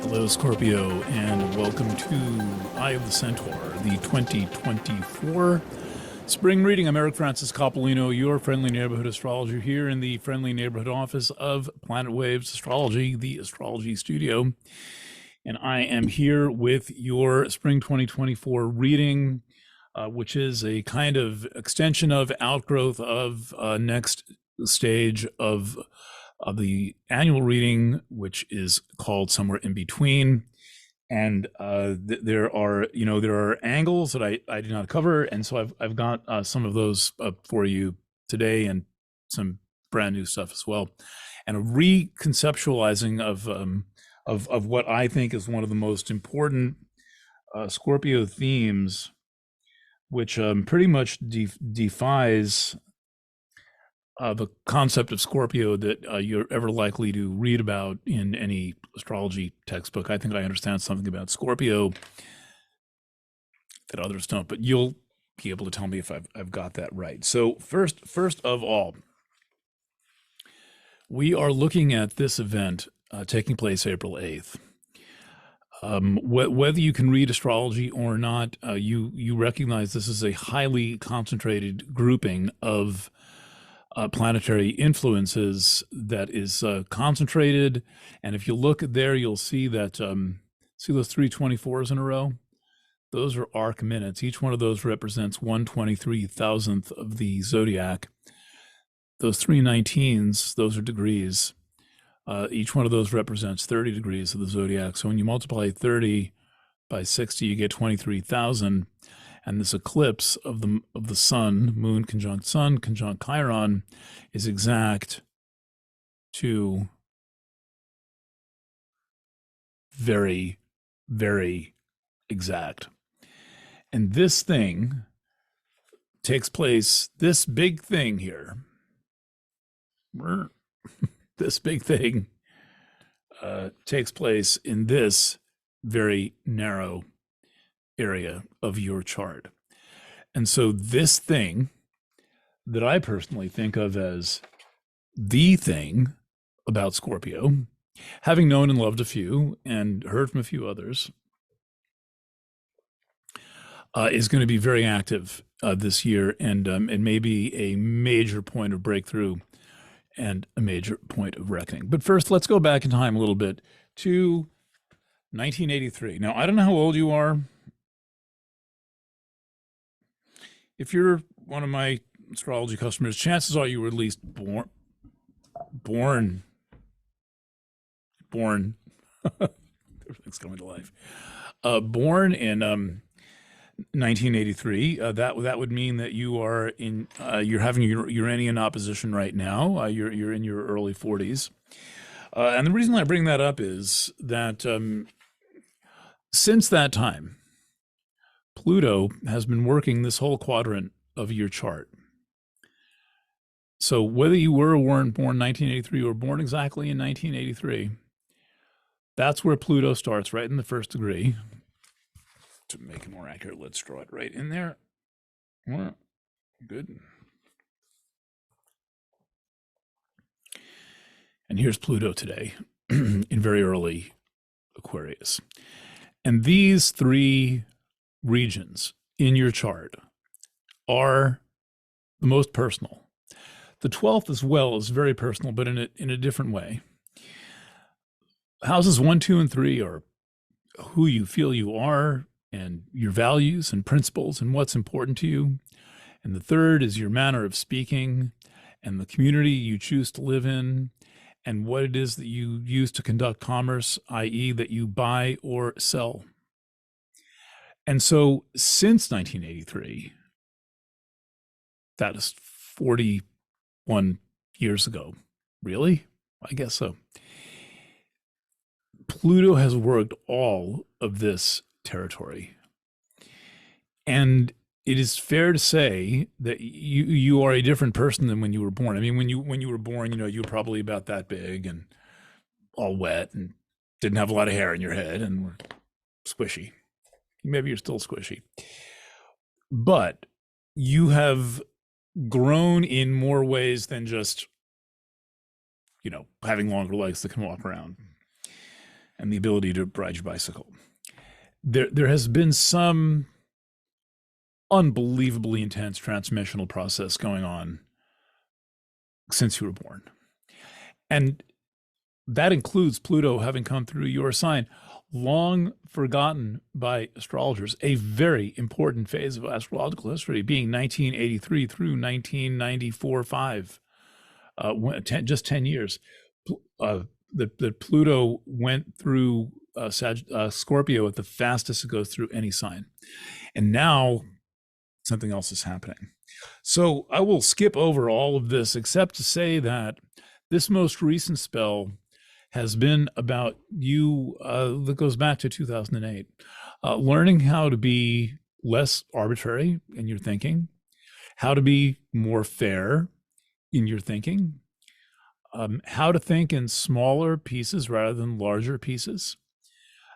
Hello, Scorpio, and welcome to Eye of the Centaur, the 2024 spring reading. I'm Eric Francis Coppolino, your friendly neighborhood astrologer here in the friendly neighborhood office of Planet Waves Astrology, the astrology studio. And I am here with your spring 2024 reading, which is a kind of extension of outgrowth of next stage of the annual reading, which is called Somewhere in Between. And there are angles that I did not cover, and so I've got some of those for you today, and some brand new stuff as well, and a reconceptualizing of what I think is one of the most important Scorpio themes, which pretty much defies the concept of Scorpio that you're ever likely to read about in any astrology textbook. I think I understand something about Scorpio that others don't, but you'll be able to tell me if I've got that right. So first of all, we are looking at this event taking place April 8th. Whether you can read astrology or not, you recognize this is a highly concentrated grouping of planetary influences that is concentrated. And if you look there, you'll see that, see those 324s in a row? Those are arc minutes. Each one of those represents 1/23,000th of the zodiac. Those 319s, those are degrees. Each one of those represents 30 degrees of the zodiac. So when you multiply 30 by 60, you get 23,000. And this eclipse of the sun, moon conjunct Chiron, is exact to very, very exact. And this thing takes place, this big thing here, this big thing takes place in this very narrow area of your chart. And so this thing that I personally think of as the thing about Scorpio, having known and loved a few and heard from a few others, is going to be very active this year, and it may be a major point of breakthrough and a major point of reckoning. But first, let's go back in time a little bit to 1983. Now, I don't know how old you are. If you're one of my astrology customers, chances are you were at least born. Everything's coming to life. Born in 1983. That would mean that you are in. You're having your Uranian opposition right now. You're in your early 40s, and the reason I bring that up is that since that time, Pluto has been working this whole quadrant of your chart. So whether you were born 1983 or born exactly in 1983, that's where Pluto starts, right in the first degree. To make it more accurate, let's draw it right in there. Good. And here's Pluto today in very early Aquarius. And these three regions in your chart are the most personal. The 12th as well is very personal, but in a different way. Houses 1, 2, and 3 are who you feel you are and your values and principles and what's important to you. And the 3rd is your manner of speaking and the community you choose to live in and what it is that you use to conduct commerce, i.e. that you buy or sell. And so since 1983, that is 41 years ago. Really? I guess so. Pluto has worked all of this territory. And it is fair to say that you are a different person than when you were born. I mean, when you were born, you were probably about that big and all wet and didn't have a lot of hair in your head and were squishy. Maybe you're still squishy. But you have grown in more ways than just, having longer legs that can walk around. and the ability to ride your bicycle. There has been some unbelievably intense transmissional process going on since you were born. And that includes Pluto having come through your sign, long forgotten by astrologers, a very important phase of astrological history being 1983 through 1994-5, just 10 years. That Pluto went through Scorpio at the fastest it goes through any sign. And now something else is happening. So I will skip over all of this except to say that this most recent spell has been about you, that goes back to 2008, learning how to be less arbitrary in your thinking, how to be more fair in your thinking, how to think in smaller pieces rather than larger pieces,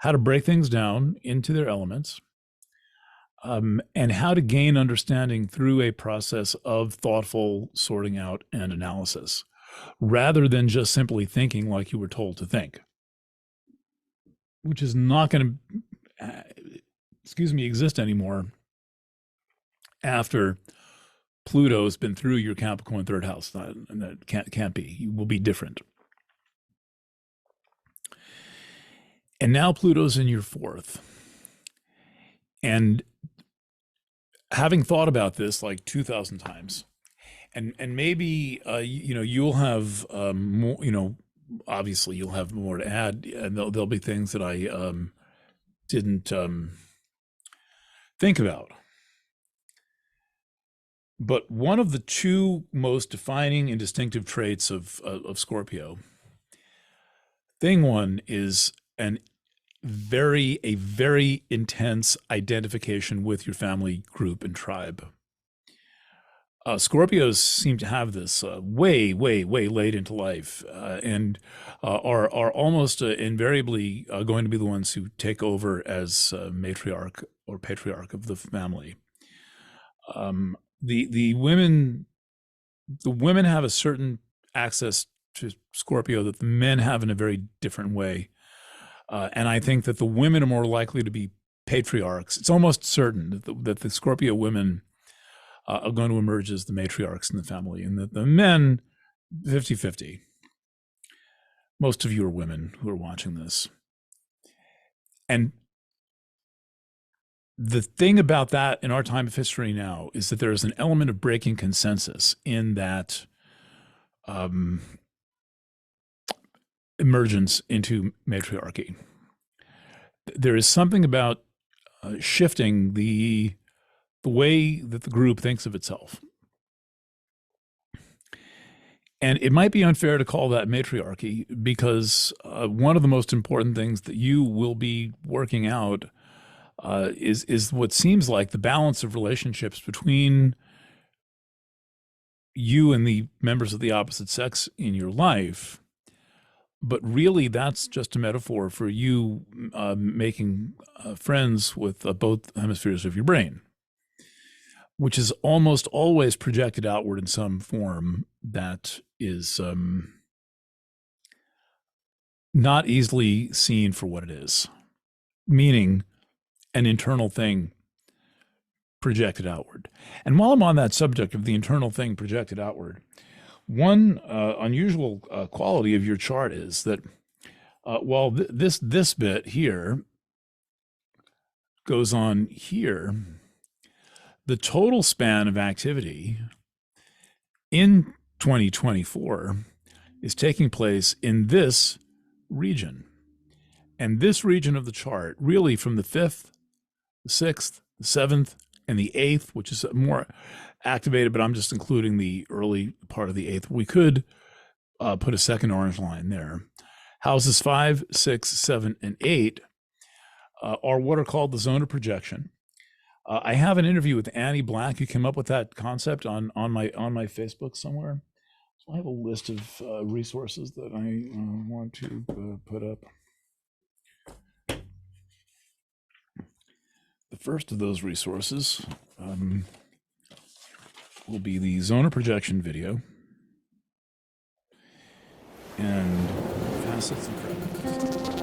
how to break things down into their elements, and how to gain understanding through a process of thoughtful sorting out and analysis, rather than just simply thinking like you were told to think, which is not going to, exist anymore after Pluto's been through your Capricorn third house. And that can't be. You will be different. And now Pluto's in your fourth. And having thought about this like 2,000 times, and maybe you'll have more, obviously you'll have more to add, and there'll be things that I didn't think about. But one of the two most defining and distinctive traits of Scorpio, thing one, is a very intense identification with your family group and tribe. Scorpios seem to have this way late into life, and are almost invariably going to be the ones who take over as matriarch or patriarch of the family. The women have a certain access to Scorpio that the men have in a very different way. And I think that the women are more likely to be patriarchs. It's almost certain that the Scorpio women are going to emerge as the matriarchs in the family, and that the men, 50-50. Most of you are women who are watching this. And the thing about that in our time of history now is that there is an element of breaking consensus in that emergence into matriarchy. There is something about shifting the way that the group thinks of itself. And it might be unfair to call that matriarchy, because one of the most important things that you will be working out is what seems like the balance of relationships between you and the members of the opposite sex in your life. But really, that's just a metaphor for you making friends with both hemispheres of your brain, which is almost always projected outward in some form that is not easily seen for what it is, meaning an internal thing projected outward. And while I'm on that subject of the internal thing projected outward, one unusual quality of your chart is that while this bit here goes on here, the total span of activity in 2024 is taking place in this region. And this region of the chart, really from the 5th, the 6th, the 7th, and the 8th, which is more activated, but I'm just including the early part of the 8th. We could put a second orange line there. Houses 5, 6, 7, and 8 are what are called the zone of projection. I have an interview with Annie Black, who came up with that concept on my Facebook somewhere. So I have a list of resources that I want to put up. The first of those resources will be the zone of projection video and facets and fragments.